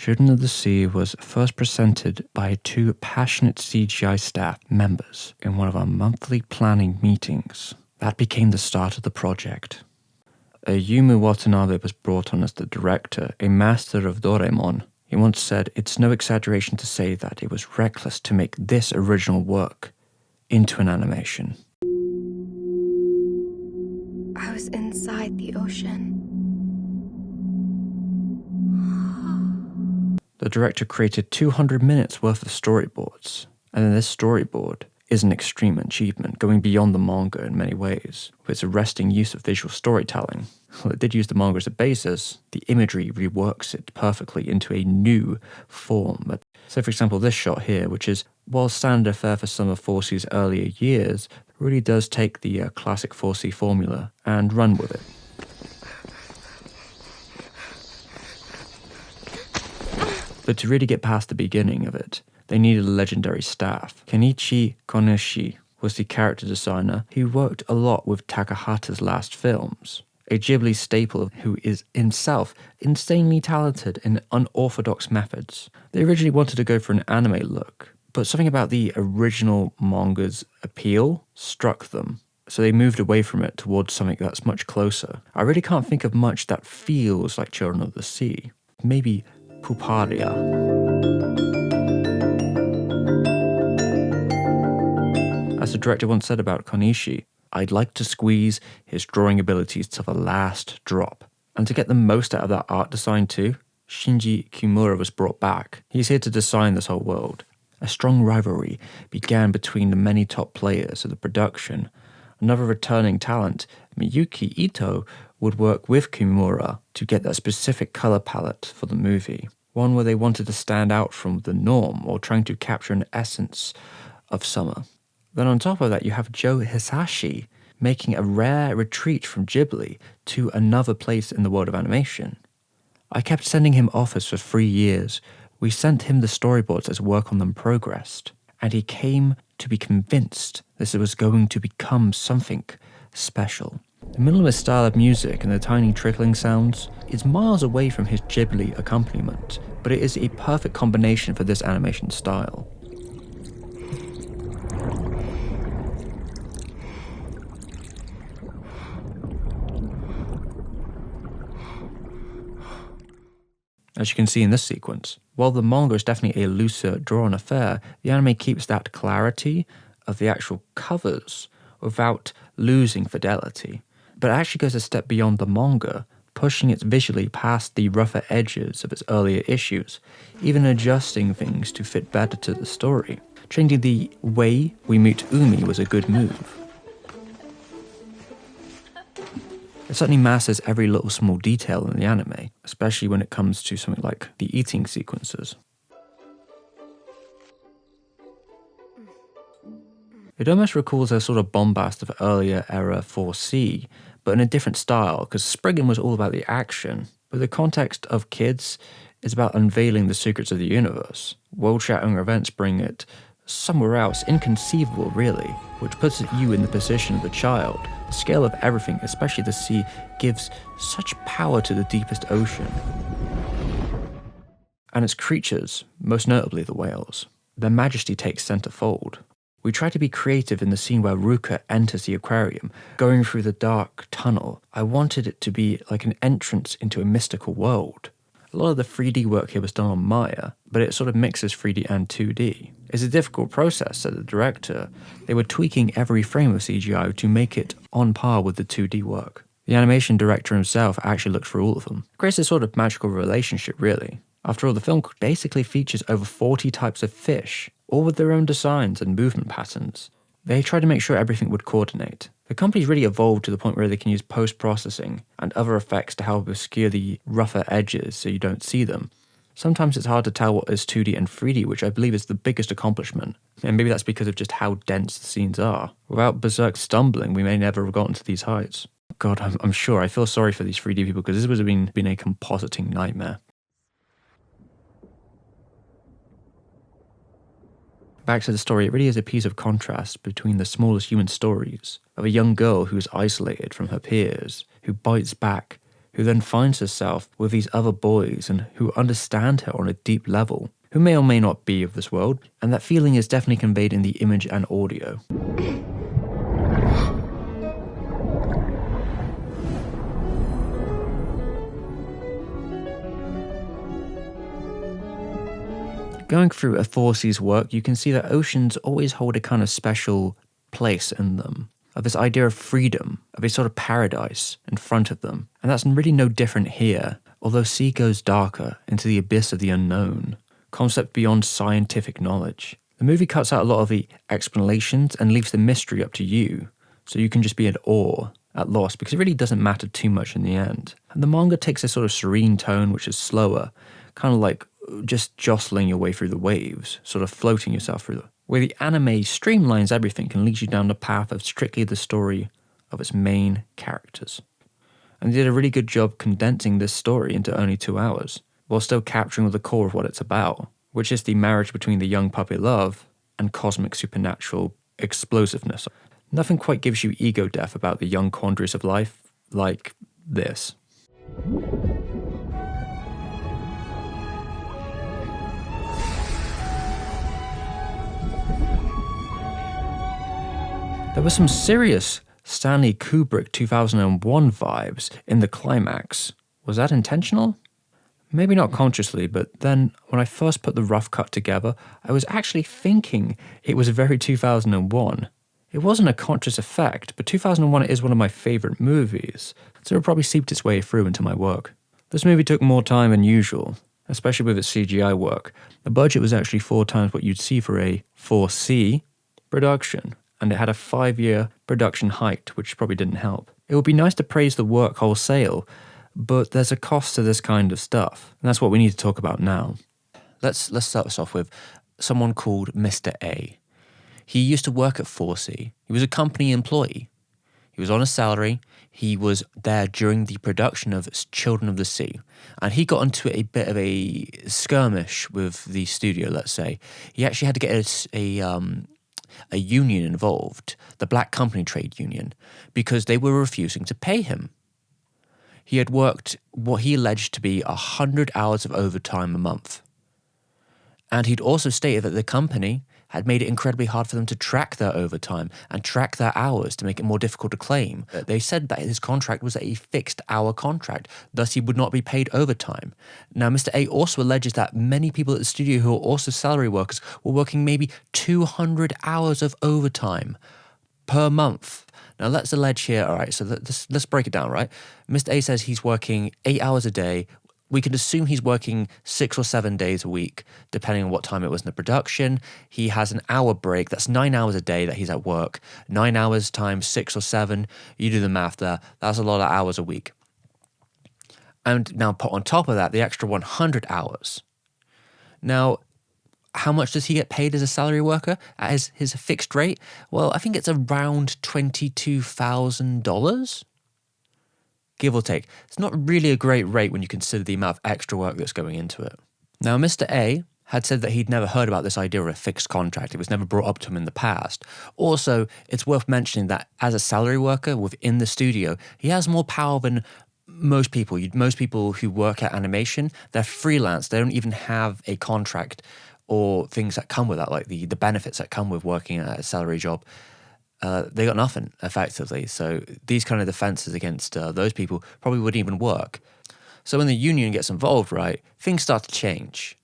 Children of the Sea was first presented by two passionate CGI staff members in one of our monthly planning meetings. That became the start of the project. Ayumu Watanabe was brought on as the director, a master of Doraemon. He once said, "It's no exaggeration to say that it was reckless to make this original work into an animation." I was inside the ocean. The director created 200 minutes worth of storyboards, and then this storyboard is an extreme achievement, going beyond the manga in many ways, with its arresting use of visual storytelling. While it did use the manga as a basis, the imagery reworks it perfectly into a new form. So for example, this shot here, which is, while standard fare for some of 4C's earlier years, really does take the classic 4C formula and run with it. But to really get past the beginning of it, they needed a legendary staff. Kenichi Konishi was the character designer who worked a lot with Takahata's last films, a Ghibli staple who is himself insanely talented in unorthodox methods. They originally wanted to go for an anime look, but something about the original manga's appeal struck them, so they moved away from it towards something that's much closer. I really can't think of much that feels like Children of the Sea. Maybe Puparia. As the director once said about Konishi, "I'd like to squeeze his drawing abilities to the last drop." And to get the most out of that art design too, Shinji Kimura was brought back. He's here to design this whole world. A strong rivalry began between the many top players of the production. Another returning talent, Miyuki Ito, would work with Kimura to get that specific color palette for the movie. One where they wanted to stand out from the norm or trying to capture an essence of summer. Then on top of that, you have Joe Hisashi making a rare retreat from Ghibli to another place in the world of animation. I kept sending him offers for 3 years. We sent him the storyboards as work on them progressed, and he came to be convinced this was going to become something special. The minimalist style of music and the tiny trickling sounds is miles away from his Ghibli accompaniment, but it is a perfect combination for this animation style. As you can see in this sequence, while the manga is definitely a looser drawn affair, the anime keeps that clarity of the actual covers without losing fidelity, but it actually goes a step beyond the manga, pushing it visually past the rougher edges of its earlier issues, even adjusting things to fit better to the story. Changing the way we meet Umi was a good move. It certainly masters every little small detail in the anime, especially when it comes to something like the eating sequences. It almost recalls a sort of bombast of earlier era 4C, but in a different style, because Spriggan was all about the action, but the context of Kids is about unveiling the secrets of the universe. World-shattering events bring it somewhere else, inconceivable really, which puts you in the position of the child. The scale of everything, especially the sea, gives such power to the deepest ocean. And its creatures, most notably the whales, their majesty takes centerfold. We try to be creative in the scene where Ruka enters the aquarium, going through the dark tunnel. I wanted it to be like an entrance into a mystical world. A lot of the 3D work here was done on Maya, but it sort of mixes 3D and 2D. It's a difficult process, said the director. They were tweaking every frame of CGI to make it on par with the 2D work. The animation director himself actually looked through all of them. It creates a sort of magical relationship, really. After all, the film basically features over 40 types of fish, all with their own designs and movement patterns. They tried to make sure everything would coordinate. The company's really evolved to the point where they can use post-processing and other effects to help obscure the rougher edges so you don't see them. Sometimes it's hard to tell what is 2D and 3D, which I believe is the biggest accomplishment. And maybe that's because of just how dense the scenes are. Without Berserk stumbling, we may never have gotten to these heights. God, I'm sure. I feel sorry for these 3D people because this would have been a compositing nightmare. Back to the story, it really is a piece of contrast between the smallest human stories of a young girl who is isolated from her peers, who bites back who then finds herself with these other boys and who understand her on a deep level, who may or may not be of this world, and that feeling is definitely conveyed in the image and audio. Going through a 4C's work, you can see that oceans always hold a kind of special place in them, of this idea of freedom, of a sort of paradise in front of them. And that's really no different here, although sea goes darker into the abyss of the unknown, concept beyond scientific knowledge. The movie cuts out a lot of the explanations and leaves the mystery up to you, so you can just be at awe, at loss, because it really doesn't matter too much in the end. And the manga takes a sort of serene tone, which is slower, kind of like just jostling your way through the waves, sort of floating yourself through them. Where the anime streamlines everything and leads you down the path of strictly the story of its main characters. And they did a really good job condensing this story into only 2 hours, while still capturing the core of what it's about, which is the marriage between the young puppy love and cosmic supernatural explosiveness. Nothing quite gives you ego death about the young quandaries of life like this. There were some serious Stanley Kubrick 2001 vibes in the climax. Was that intentional? Maybe not consciously, but then when I first put the rough cut together, I was actually thinking it was very 2001. It wasn't a conscious effect, but 2001 is one of my favourite movies, so it probably seeped its way through into my work. This movie took more time than usual, especially with its CGI work. The budget was actually 4 times what you'd see for a 4C production, and it had a 5-year production height, which probably didn't help. It would be nice to praise the work wholesale, but there's a cost to this kind of stuff, and that's what we need to talk about now. Let's start this off with someone called Mr. A. He used to work at 4C. He was a company employee. He was on a salary. He was there during the production of Children of the Sea, and he got into a bit of a skirmish with the studio, let's say. He actually had to get a union involved, the Black Company Trade Union, because they were refusing to pay him. He had worked what he alleged to be 100 hours of overtime a month. And he'd also stated that the company had made it incredibly hard for them to track their overtime and track their hours to make it more difficult to claim. They said that his contract was a fixed hour contract, thus he would not be paid overtime. Now, Mr. A also alleges that many people at the studio who are also salary workers were working maybe 200 hours of overtime per month. Now, let's allege here, all right, so let's break it down, right? Mr. A says he's working 8 hours a day. We can assume he's working 6 or 7 days a week, depending on what time it was in the production. He has an hour break. That's 9 hours a day that he's at work. 9 hours times 6 or 7. You do the math there. That's a lot of hours a week. And now put on top of that the extra 100 hours. Now, how much does he get paid as a salary worker at his fixed rate? Well, I think it's around $22,000. Give or take. It's not really a great rate when you consider the amount of extra work that's going into it. Now, Mr. A had said that he'd never heard about this idea of a fixed contract. It was never brought up to him in the past. Also, it's worth mentioning that as a salary worker within the studio, he has more power than most people. Most people who work at animation, they're freelance. They don't even have a contract or things that come with that, like the benefits that come with working at a salary job. They got nothing, effectively. So these kind of defenses against those people probably wouldn't even work. So when the union gets involved, right, things start to change.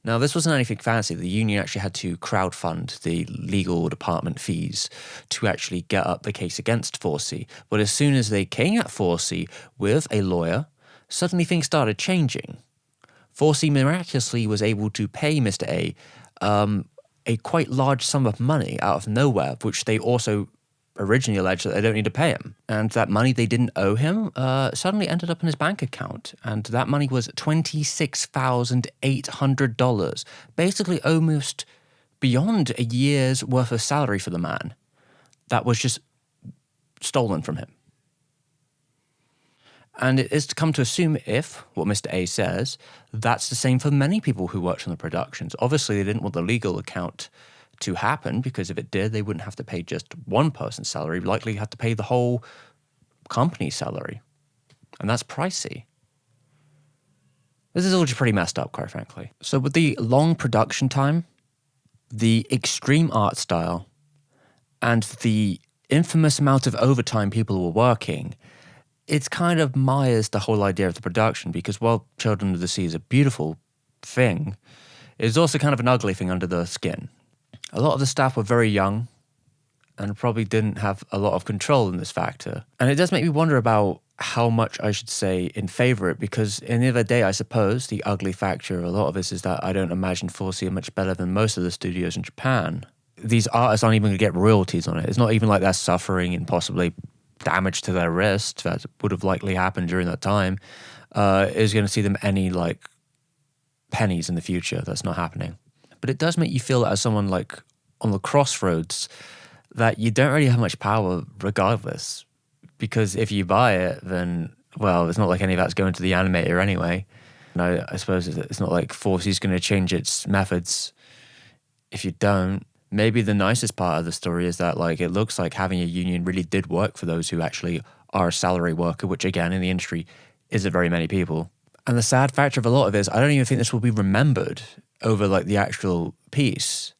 Now, this wasn't anything fancy. The union actually had to crowdfund the legal department fees to actually get up the case against 4C. But as soon as they came at 4C with a lawyer, suddenly things started changing. 4C miraculously was able to pay Mr. A quite large sum of money out of nowhere, which they also originally alleged that they don't need to pay him. And that money they didn't owe him suddenly ended up in his bank account. And that money was $26,800, basically almost beyond a year's worth of salary for the man. That was just stolen from him. And it is to come to assume, if what Mr. A says, that's the same for many people who worked on the productions. Obviously, they didn't want the legal account to happen, because if it did, they wouldn't have to pay just one person's salary. Likely had to pay the whole company's salary. And that's pricey. This is all just pretty messed up, quite frankly. So with the long production time, the extreme art style, and the infamous amount of overtime people were working, it's kind of mires the whole idea of the production, because while Children of the Sea is a beautiful thing, it's also kind of an ugly thing under the skin. A lot of the staff were very young and probably didn't have a lot of control in this factor. And it does make me wonder about how much I should say in favor of it, because in the other day, I suppose the ugly factor of a lot of this is that I don't imagine 4C are much better than most of the studios in Japan. These artists aren't even going to get royalties on it. It's not even like they're suffering and possibly damage to their wrist that would have likely happened during that time is going to see them any like pennies in the future. That's not happening. But it does make you feel as someone like on the crossroads that you don't really have much power regardless. Because if you buy it, then, well, it's not like any of that's going to the animator anyway. And I suppose it's not like 4C's going to change its methods if you don't. Maybe the nicest part of the story is that, like, it looks like having a union really did work for those who actually are a salary worker, which, again, in the industry, isn't very many people. And the sad factor of a lot of it is I don't even think this will be remembered over, like, the actual piece.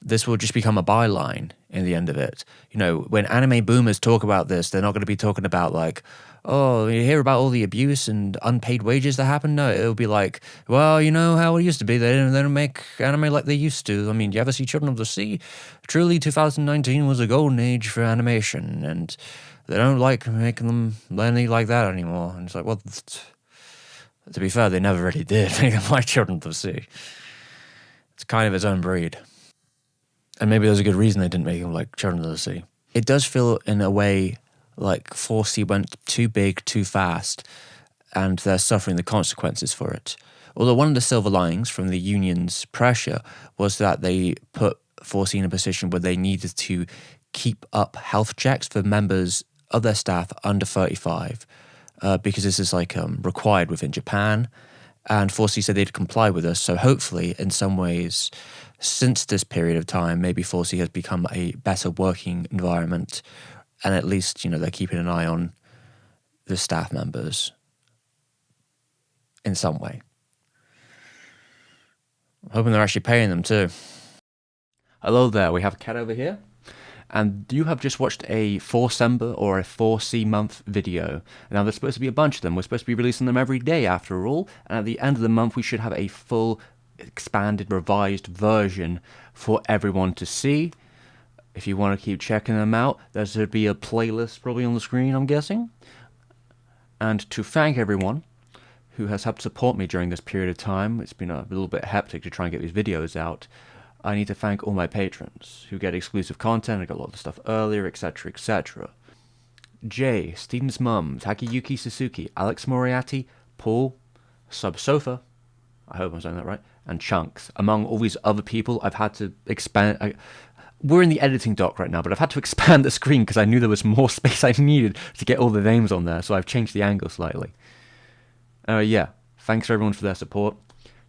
This will just become a byline in the end of it. You know, when anime boomers talk about this, they're not going to be talking about like, oh, you hear about all the abuse and unpaid wages that happen? No, it'll be like, well, you know how it used to be. They don't make anime like they used to. I mean, you ever see Children of the Sea? Truly, 2019 was a golden age for animation, and they don't like making them any like that anymore. And it's like, well, to be fair, they never really did make them like Children of the Sea. It's kind of its own breed. And maybe there's a good reason they didn't make them like Children of the Sea. It does feel, in a way, like 4C went too big, too fast, and they're suffering the consequences for it. Although one of the silver linings from the union's pressure was that they put 4C in a position where they needed to keep up health checks for members of their staff under 35, because this is like required within Japan. And 4C said they'd comply with us. So hopefully, in some ways, since this period of time, maybe 4C has become a better working environment. And at least, you know, they're keeping an eye on the staff members in some way. I'm hoping they're actually paying them too. Hello there, we have Kat over here. And you have just watched a 4Sember or a 4C month video. Now there's supposed to be a bunch of them. We're supposed to be releasing them every day after all. And at the end of the month we should have a full, expanded, revised version for everyone to see. If you want to keep checking them out, there should be a playlist probably on the screen, I'm guessing. And to thank everyone who has helped support me during this period of time, it's been a little bit hectic to try and get these videos out. I need to thank all my patrons who get exclusive content. I got a lot of stuff earlier, etc., etc. Jay, Steven's mum, Takayuki Suzuki, Alex Moriarty, Paul, Subsofa, I hope I'm saying that right, and Chunks. Among all these other people, I've had to expand. We're in the editing dock right now, but I've had to expand the screen because I knew there was more space I needed to get all the names on there, so I've changed the angle slightly. Yeah, thanks for everyone for their support.